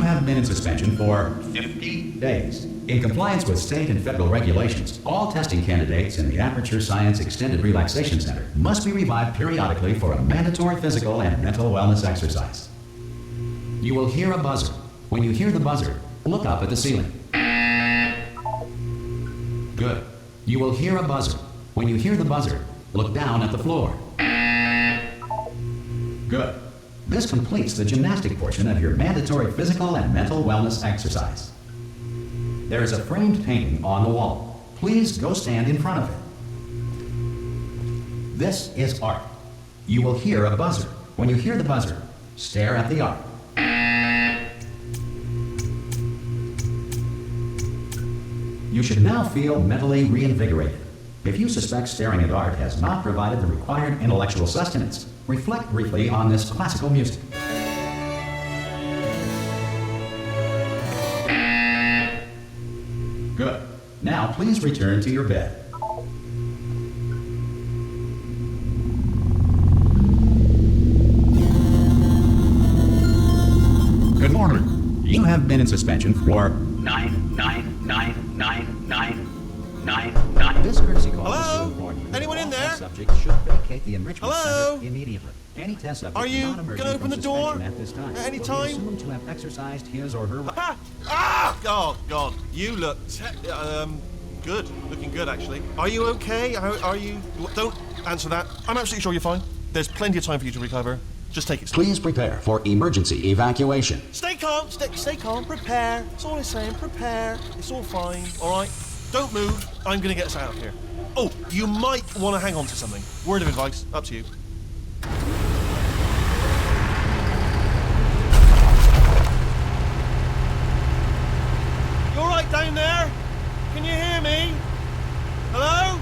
have been in suspension for 50 days. In compliance with state and federal regulations, all testing candidates in the Aperture Science Extended Relaxation Center must be revived periodically for a mandatory physical and mental wellness exercise. You will hear a buzzer. When you hear the buzzer, look up at the ceiling. Good. You will hear a buzzer. When you hear the buzzer, look down at the floor. Good. This completes the gymnastic portion of your mandatory physical and mental wellness exercise. There is a framed painting on the wall. Please go stand in front of it. This is art. You will hear a buzzer. When you hear the buzzer, stare at the art. You should now feel mentally reinvigorated. If you suspect staring at art has not provided the required intellectual sustenance, reflect briefly on this classical music. Good. Now please return to your bed. Good morning. You have been in suspension for 9999999. This courtesy call is to inform you. Anyone in there? Subject should vacate the enrichment Hello? center immediately. Any test subject Are you not gonna open the door at this time at any will time? be assumed to have exercised his or her right. Oh God, you look good. Looking good, actually. Are you okay? Are you? Don't answer that. I'm absolutely sure you're fine. There's plenty of time for you to recover. Just take it slow. Please prepare for emergency evacuation. Stay calm. Stay calm. Prepare. That's all I'm saying. Prepare. It's all fine. All right. Don't move. I'm gonna get us out of here. Oh, you might want to hang on to something. Word of advice. Up to you. You all right down there? Can you hear me? Hello?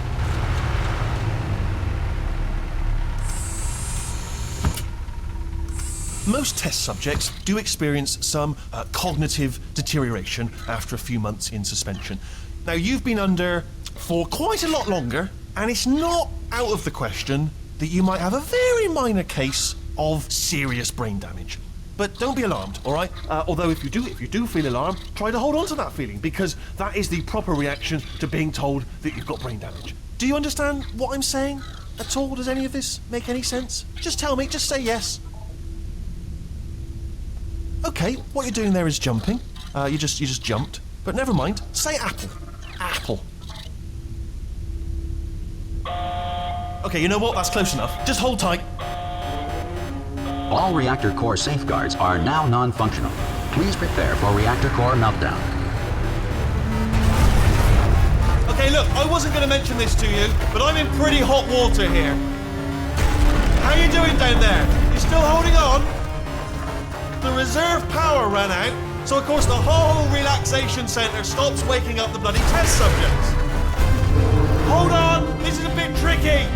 Most test subjects do experience some cognitive deterioration after a few months in suspension. Now, you've been under for quite a lot longer, and it's not out of the question that you might have a very minor case of serious brain damage. But don't be alarmed, all right? Although if you do feel alarmed, try to hold on to that feeling, because that is the proper reaction to being told that you've got brain damage. Do you understand what I'm saying at all? Does any of this make any sense? Just tell me, just say yes. Okay, what you're doing there is jumping. You just jumped. But never mind. Say apple. Apple. Okay, you know what? That's close enough. Just hold tight. All reactor core safeguards are now non-functional. Please prepare for reactor core meltdown. Okay, look, I wasn't going to mention this to you, but I'm in pretty hot water here. How you doing down there? You still holding on? The reserve power ran out, so of course the whole relaxation centre stops waking up the bloody test subjects. Hold on, this is a bit tricky.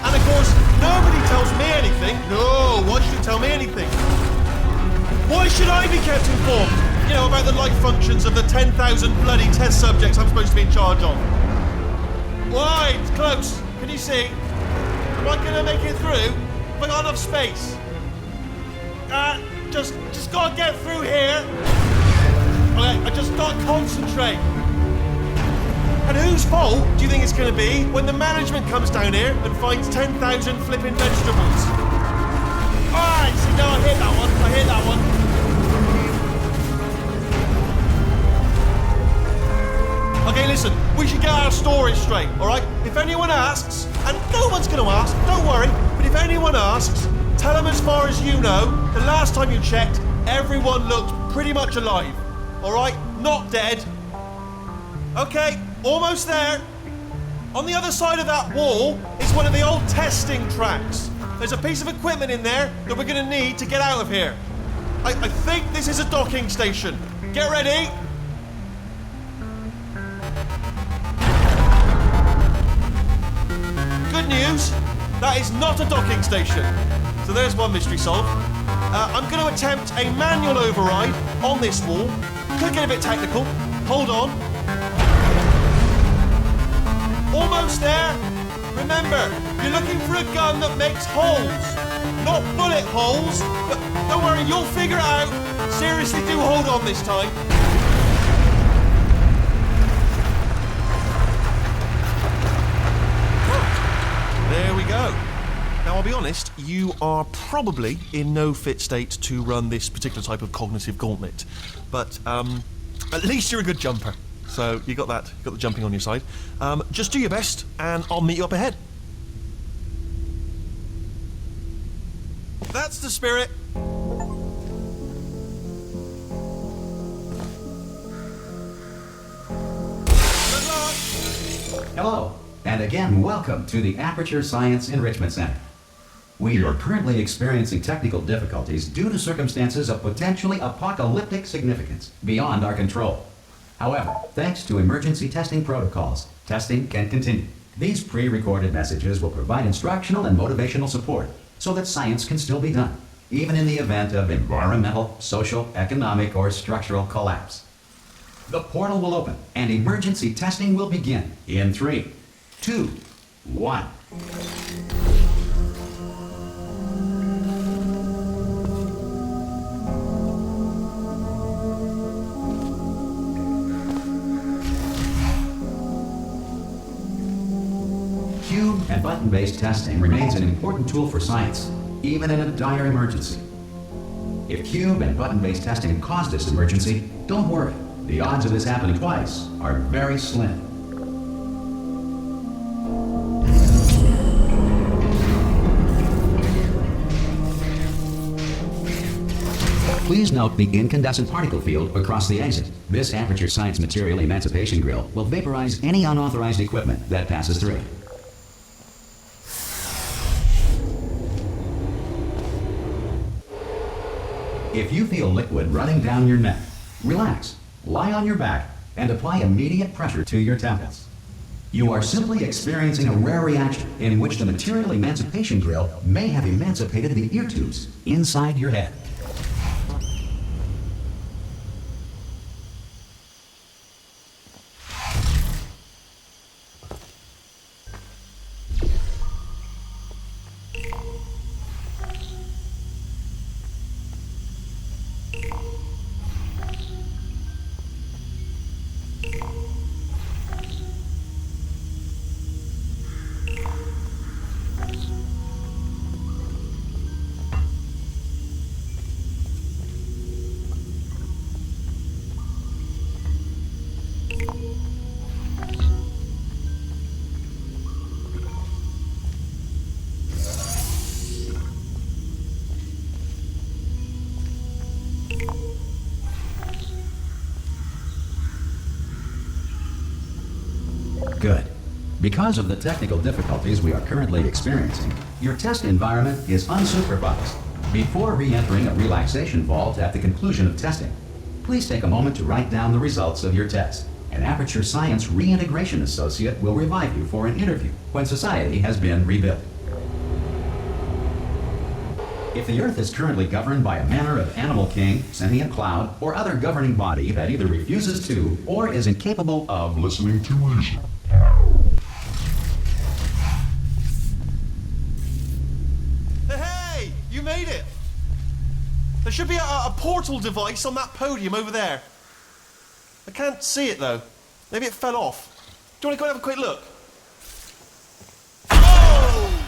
And of course, nobody tells me anything. No, why should you tell me anything? Why should I be kept informed? You know, about the life functions of the 10,000 bloody test subjects I'm supposed to be in charge of. Why? It's close. Can you see? Am I going to make it through? Have I got enough space? Just gotta get through here. Okay, I just gotta concentrate. And whose fault do you think it's gonna be when the management comes down here and finds 10,000 flipping vegetables? Alright, see, no, I hit that one. Okay, listen, we should get our stories straight, alright? If anyone asks, and no one's gonna ask, don't worry, but if anyone asks, tell them as far as you know, the last time you checked, everyone looked pretty much alive. All right? Not dead. Okay, almost there. On the other side of that wall is one of the old testing tracks. There's a piece of equipment in there that we're going to need to get out of here. I think this is a docking station. Get ready. Good news, that is not a docking station. So there's one mystery solved. I'm going to attempt a manual override on this wall. Could get a bit technical. Hold on. Almost there. Remember, you're looking for a gun that makes holes. Not bullet holes, but don't worry, you'll figure it out. Seriously, do hold on this time. There we go. Now, I'll be honest, you are probably in no fit state to run this particular type of cognitive gauntlet. But at least you're a good jumper. So you got that, you got the jumping on your side. Just do your best, and I'll meet you up ahead. That's the spirit. Good luck. Hello, and again, welcome to the Aperture Science Enrichment Center. We are currently experiencing technical difficulties due to circumstances of potentially apocalyptic significance beyond our control. However, thanks to emergency testing protocols, testing can continue. These pre-recorded messages will provide instructional and motivational support so that science can still be done, even in the event of environmental, social, economic, or structural collapse. The portal will open and emergency testing will begin in 3, 2, 1. Cube and button-based testing remains an important tool for science, even in a dire emergency. If cube and button-based testing caused this emergency, don't worry. The odds of this happening twice are very slim. Please note the incandescent particle field across the exit. This Aperture Science Material Emancipation Grill will vaporize any unauthorized equipment that passes through. If you feel liquid running down your neck, relax, lie on your back, and apply immediate pressure to your temples. You are simply experiencing a rare reaction in which the Material Emancipation Grill may have emancipated the ear tubes inside your head. Good. Because of the technical difficulties we are currently experiencing, your test environment is unsupervised. Before re-entering a relaxation vault at the conclusion of testing, please take a moment to write down the results of your test. An Aperture Science Reintegration Associate will revive you for an interview when society has been rebuilt. If the Earth is currently governed by a manner of animal king, sentient cloud, or other governing body that either refuses to or is incapable of listening to reason, Hey, you made it! There should be a portal device on that podium over there. I can't see it though. Maybe it fell off. Do you want to go and have a quick look? Oh!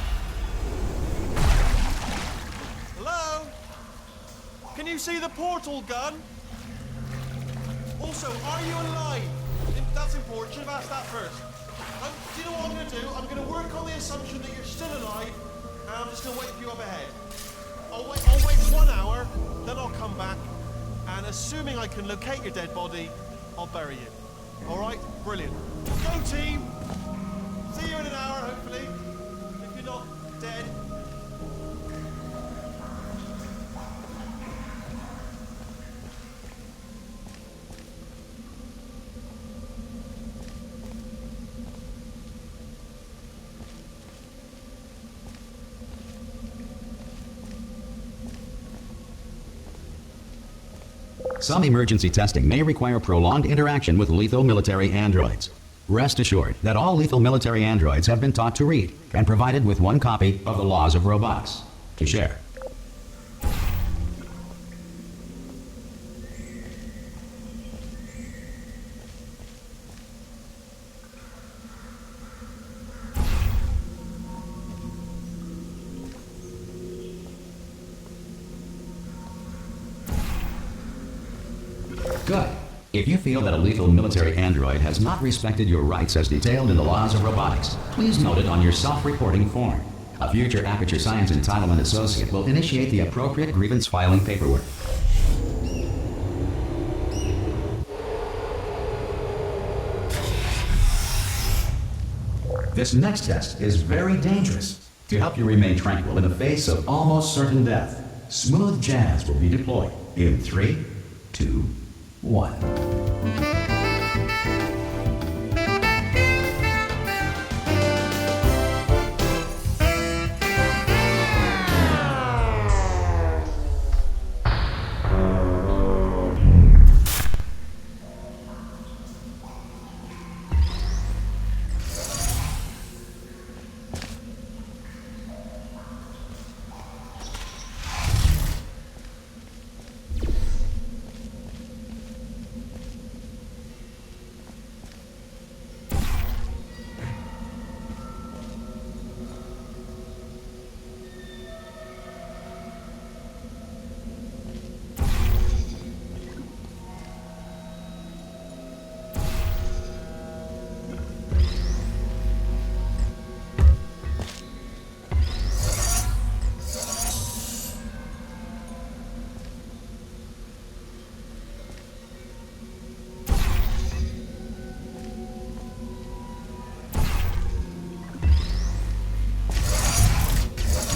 Hello? Can you see the portal gun? Also, are you alive? That's important. Should have asked that first. Do you know what I'm going to do? I'm going to work on the assumption that you're still alive, and I'm just going to wait for you up ahead. I'll wait 1 hour, then I'll come back, and assuming I can locate your dead body, I'll bury you. All right? Brilliant. Go team! See you in an hour, hopefully, if you're not dead. Some emergency testing may require prolonged interaction with lethal military androids. Rest assured that all lethal military androids have been taught to read and provided with one copy of the Laws of Robotics. to share. Good. If you feel that a lethal military android has not respected your rights as detailed in the laws of robotics, please note it on your self-reporting form. A future Aperture Science Entitlement Associate will initiate the appropriate grievance filing paperwork. This next test is very dangerous. To help you remain tranquil in the face of almost certain death, smooth jazz will be deployed in 3, 2, 1.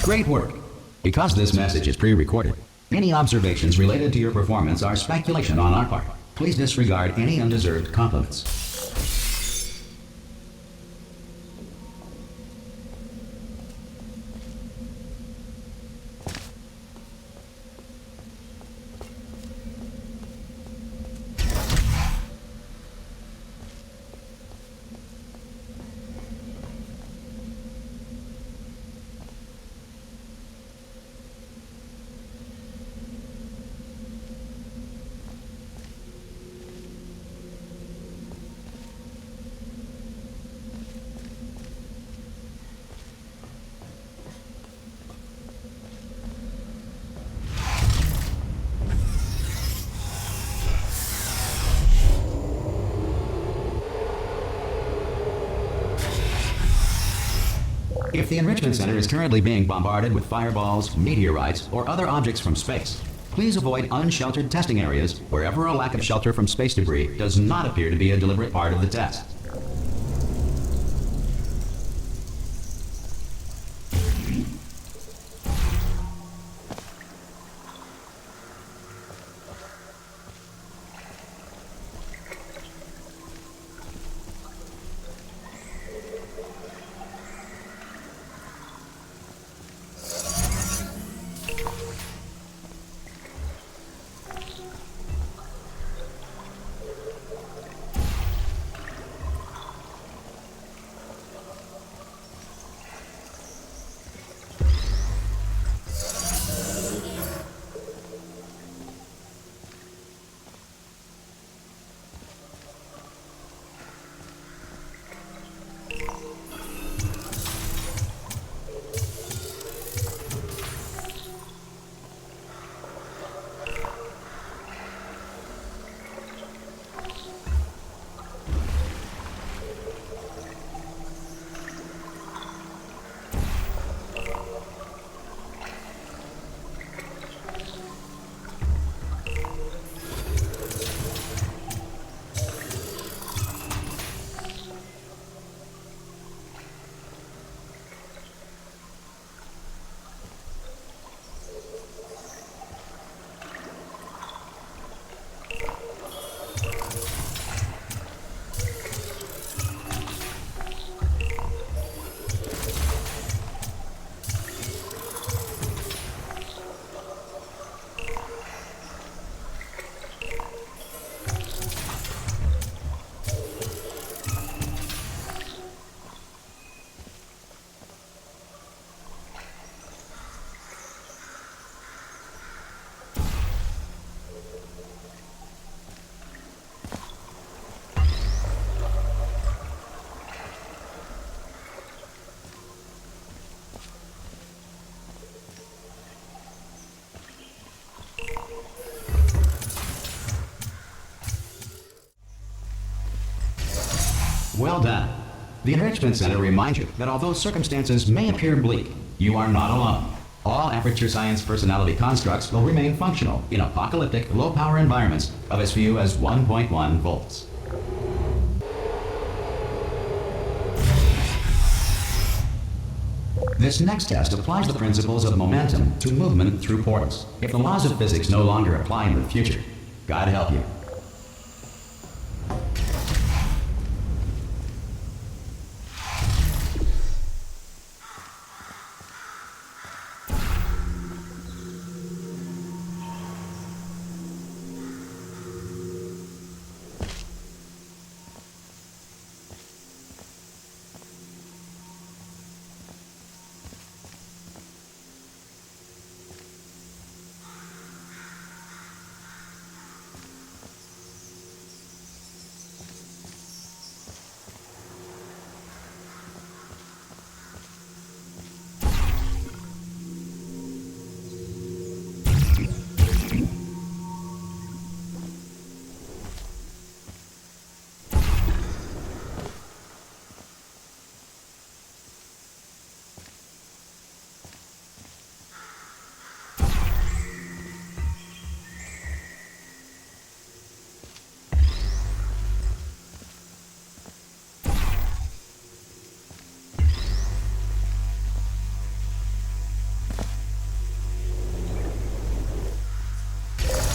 Great work. Because this message is pre-recorded, any observations related to your performance are speculation on our part. Please disregard any undeserved compliments. If the Enrichment Center is currently being bombarded with fireballs, meteorites, or other objects from space, please avoid unsheltered testing areas wherever a lack of shelter from space debris does not appear to be a deliberate part of the test. Well done. The Enrichment Center reminds you that although circumstances may appear bleak, you are not alone. All Aperture Science personality constructs will remain functional in apocalyptic, low-power environments of as few as 1.1 volts. This next test applies the principles of momentum to movement through portals. If the laws of physics no longer apply in the future, God help you.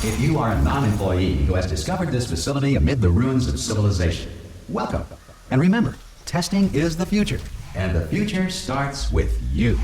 If you are a non-employee who has discovered this facility amid the ruins of civilization, welcome. And remember, testing is the future, and the future starts with you.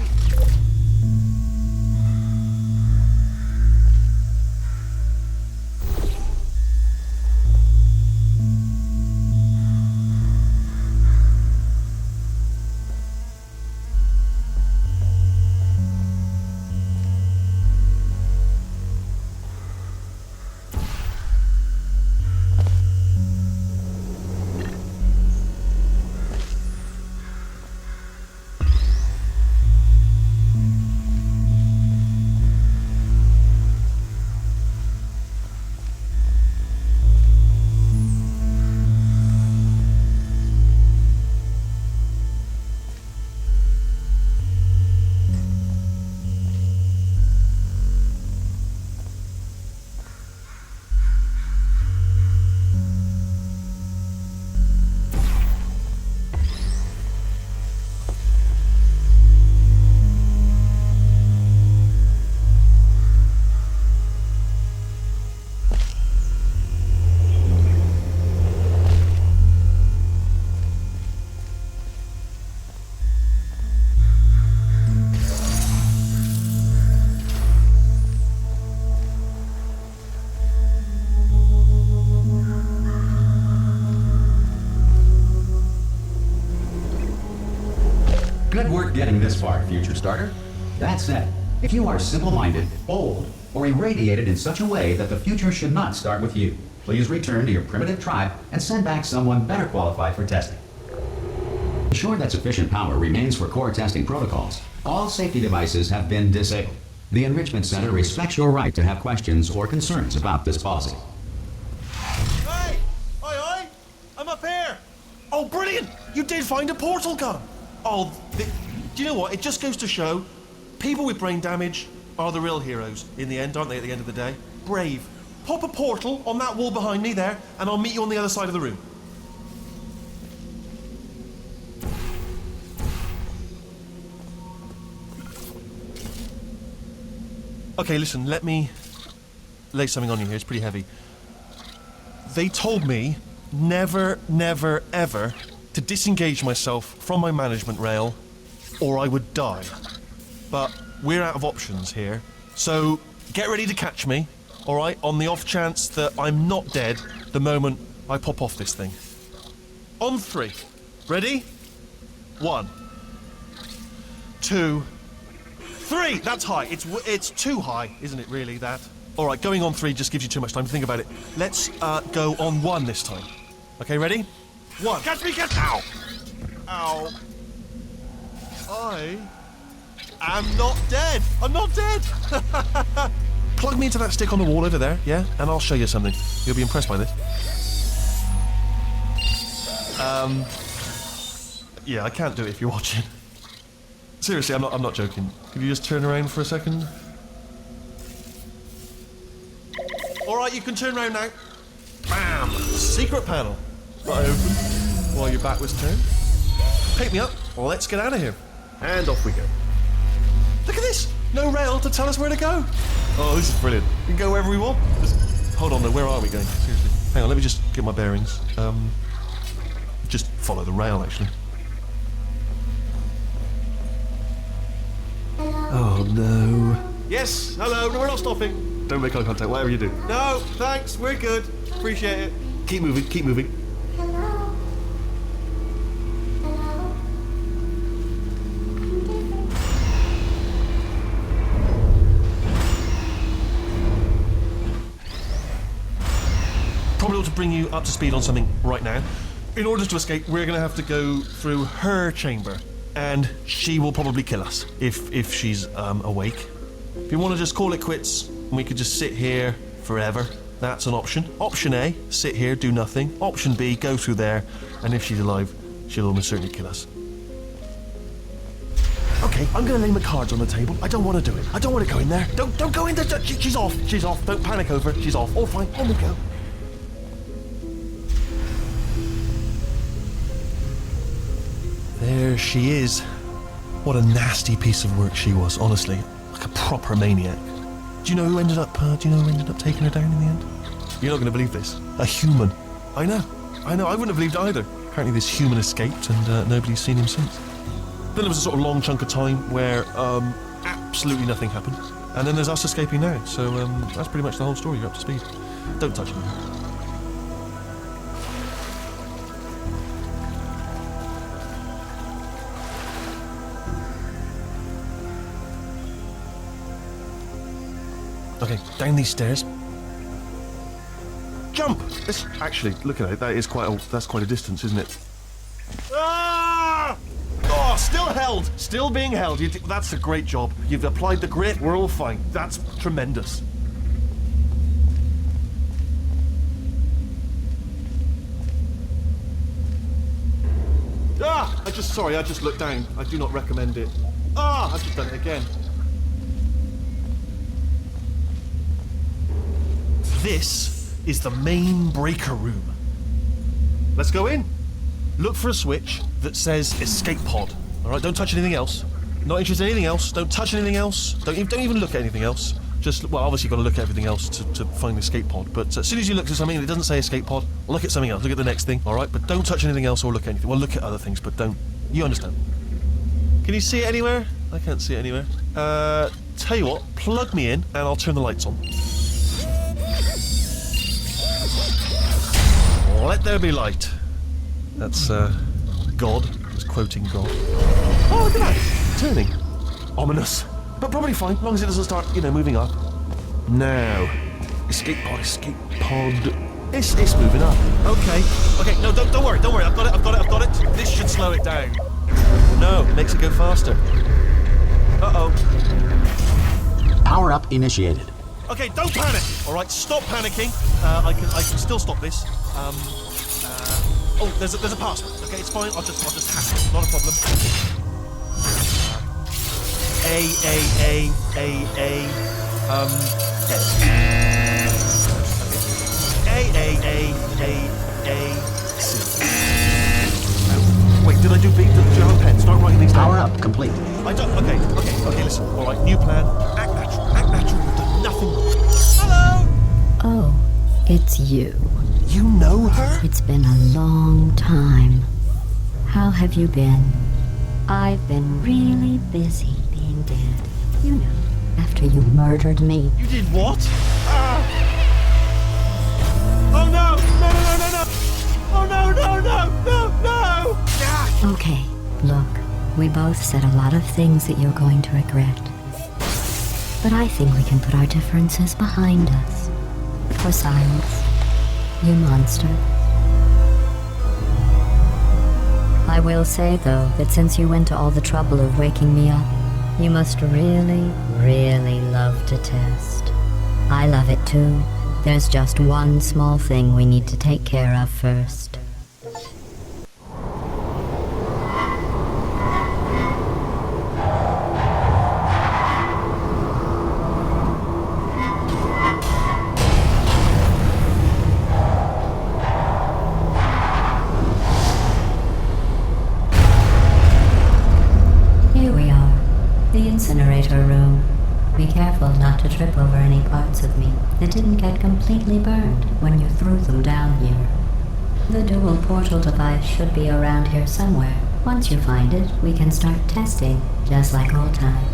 Good work getting this far, future starter. That said, if you are simple-minded, old, or irradiated in such a way that the future should not start with you, please return to your primitive tribe and send back someone better qualified for testing. Ensure that sufficient power remains for core testing protocols. All safety devices have been disabled. The Enrichment Center respects your right to have questions or concerns about this policy. Hey! Oi! I'm up here! Oh, brilliant! You did find a portal gun! Oh, do you know what? It just goes to show, people with brain damage are the real heroes in the end, aren't they, at the end of the day? Brave. Pop a portal on that wall behind me there, and I'll meet you on the other side of the room. Okay, listen, let me lay something on you here. It's pretty heavy. They told me never, never, ever to disengage myself from my management rail, or I would die. But we're out of options here, so get ready to catch me, all right, on the off chance that I'm not dead the moment I pop off this thing. On 3. Ready? 1, 2, 3. That's high. It's too high, isn't it, really, that? All right, going on 3 just gives you too much time to think about it. Let's go on 1 this time. Okay, ready? 1. Catch me, catch! Ow! Ow. I am not dead. I'm not dead. Plug me into that stick on the wall over there, yeah? And I'll show you something. You'll be impressed by this. Yeah, I can't do it if you're watching. Seriously, I'm not joking. Could you just turn around for a second? Alright, you can turn around now. Bam! Secret panel. That I opened while your back was turned. Pick me up. Let's get out of here. And off we go. Look at this! No rail to tell us where to go. Oh, this is brilliant. We can go wherever we want. Hold on though, where are we going? Seriously. Hang on, let me just get my bearings. Just follow the rail, actually. Oh no. Yes, hello, no, we're not stopping. Don't make eye contact, whatever you do. No, thanks, we're good. Appreciate it. Keep moving, keep moving. Probably ought to bring you up to speed on something right now. In order to escape, we're going to have to go through her chamber, and she will probably kill us if she's awake. If you want to just call it quits, and we could just sit here forever, that's an option. Option A, sit here, do nothing. Option B, go through there, and if she's alive, she'll almost certainly kill us. Okay, I'm going to lay my cards on the table. I don't want to do it. I don't want to go in there. Don't go in there. She's off. She's off. Don't panic over it. She's off. All fine. On we go. There she is. What a nasty piece of work she was, honestly. Like a proper maniac. Do you know who ended up taking her down in the end? You're not going to believe this. A human. I know. I wouldn't have believed either. Apparently this human escaped and nobody's seen him since. Then there was a sort of long chunk of time where absolutely nothing happened. And then there's us escaping now. So that's pretty much the whole story. You're up to speed. Don't touch me. Okay, down these stairs. Jump! Actually, look at it. That's quite a distance, isn't it? Ah! Oh, still held. Still being held. That's a great job. You've applied the grit. We're all fine. That's tremendous. Ah! I just looked down. I do not recommend it. Ah! I've just done it again. This is the main breaker room. Let's go in. Look for a switch that says escape pod. All right, don't touch anything else. Not interested in anything else. Don't touch anything else. Don't even look at anything else. Just, well, obviously you've got to look at everything else to find the escape pod. But as soon as you look at something and it doesn't say escape pod, look at something else. Look at the next thing. All right, but don't touch anything else or look at anything. Well, look at other things, but don't. You understand? Can you see it anywhere? I can't see it anywhere. Tell you what, plug me in and I'll turn the lights on. Let there be light. That's, God. Just quoting God. Oh, look at that. Turning. Ominous. But probably fine, as long as it doesn't start, moving up. Now. Escape pod. It's moving up. Okay, no, don't worry. I've got it. This should slow it down. No, makes it go faster. Uh-oh. Power up initiated. Okay, don't panic. All right, stop panicking. I can still stop this. Oh, there's a password. Okay, it's fine. I'll just hack it. Not a problem. A. C. Wait, did I do B? Do you have a pen? Start writing these down. Power up complete. I don't. Okay. Listen. All right, new plan. Act natural. You've done nothing wrong. Hello. Oh, it's you. You know her? It's been a long time. How have you been? I've been really busy being dead. You know, after you murdered me. You did what? Oh no! Oh no! Ah! Okay, look, we both said a lot of things that you're going to regret. But I think we can put our differences behind us. For silence, you monster. I will say, though, that since you went to all the trouble of waking me up, you must really, really love to test. I love it too. There's just one small thing we need to take care of first. to trip over any parts of me that didn't get completely burned when you threw them down here. The dual portal device should be around here somewhere. Once you find it, we can start testing, just like old times.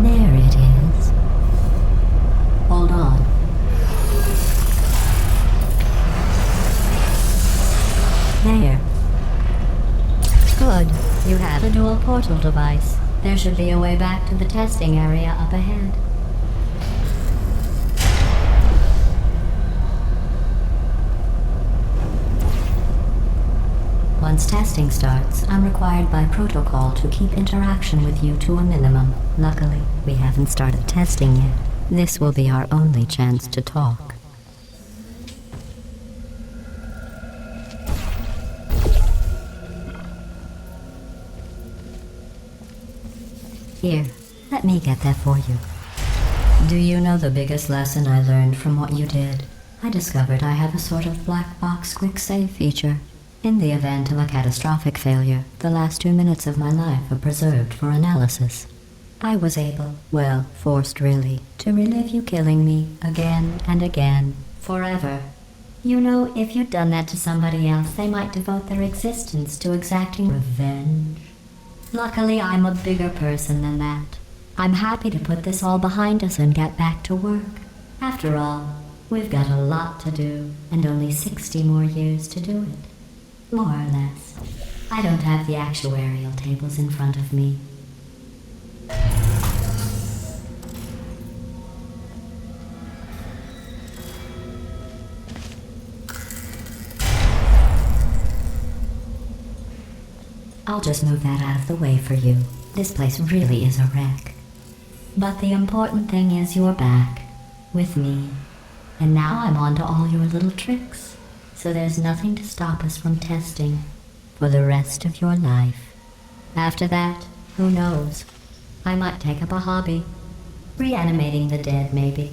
There it is. Hold on. There. Good. You have the dual portal device. There should be a way back to the testing area up ahead. Once testing starts, I'm required by protocol to keep interaction with you to a minimum. Luckily, we haven't started testing yet. This will be our only chance to talk. Here, let me get that for you. Do you know the biggest lesson I learned from what you did? I discovered I have a sort of black box quick save feature. In the event of a catastrophic failure, the last 2 minutes of my life are preserved for analysis. I was able, well, forced really, to relive you killing me again and again, forever. You know, if you'd done that to somebody else, they might devote their existence to exacting revenge. Luckily, I'm a bigger person than that. I'm happy to put this all behind us and get back to work. After all, we've got a lot to do, and only 60 more years to do it. More or less. I don't have the actuarial tables in front of me. I'll just move that out of the way for you. This place really is a wreck. But the important thing is you're back, with me. And now I'm on to all your little tricks. So there's nothing to stop us from testing for the rest of your life. After that, who knows? I might take up a hobby. Reanimating the dead, maybe.